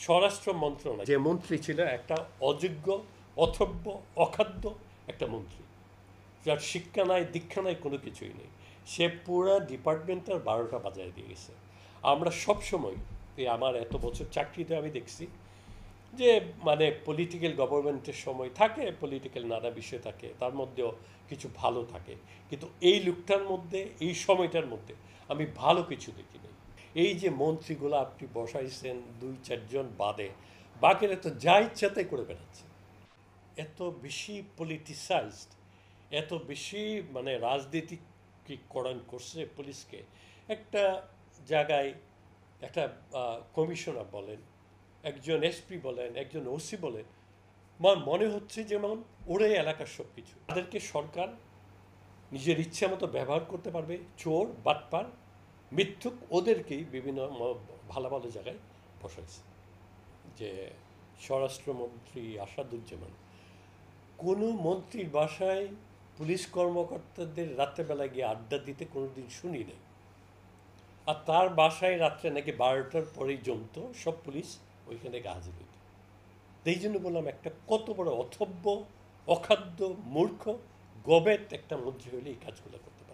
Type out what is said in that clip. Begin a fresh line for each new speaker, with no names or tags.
স্বরাষ্ট্র মন্ত্রণালয় যে মন্ত্রী ছিল একটা অযোগ্য, অথব্য, অখাদ্য একটা মন্ত্রী, যার শিক্ষা নাই, দীক্ষা নাই, কোনো কিছুই নেই। সে পুরো ডিপার্টমেন্টের 12টা বাজায় দিয়ে গেছে। আমরা সবসময়, আমার এত বছর চাকরিতে আমি দেখছি যে মানে পলিটিক্যাল গভর্নমেন্টের সময় থাকে, পলিটিক্যাল নানা বিষয় থাকে, তার মধ্যেও কিছু ভালো থাকে, কিন্তু এই লুকটার মধ্যে, এই সময়টার মধ্যে আমি ভালো কিছু দেখিনি। এই যে মন্ত্রীগুলো আপনি বসাইছেন 2-4 জন বাদে, বাকিরা তো যা ইচ্ছাতে করে বেড়াচ্ছে। এত বেশি পলিটিসাইজড, এত বেশি মানে রাজনীতিকরণ করছে পুলিশকে। একটা জায়গায় একটা কমিশনার বলেন, একজন এসপি বলেন, একজন ওসি বলেন, আমার মনে হচ্ছে যেমন ওরাই এলাকার সব কিছু। তাদেরকে সরকার নিজের ইচ্ছা মতো ব্যবহার করতে পারবে। চোর, বাটপার, মিথ্যুক, ওদেরকেই বিভিন্ন ভালো ভালো জায়গায় বসাইছে। যে স্বরাষ্ট্রমন্ত্রী আসাদুজ্জামান, কোনো মন্ত্রীর বাসায় পুলিশ কর্মকর্তাদের রাত্রেবেলা গিয়ে আড্ডা দিতে কোনোদিন শুনি নাই। আর তার বাসায় রাত্রে নাকি 12টার পরেই জমতো সব পুলিশ, ওইখানে গিয়ে হাজির হইত। এই জন্য বললাম, একটা কত বড় অথব্য, অখাদ্য, মূর্খ, গবেট একটা মন্ত্রী হলে এই কাজগুলো করতে পারে।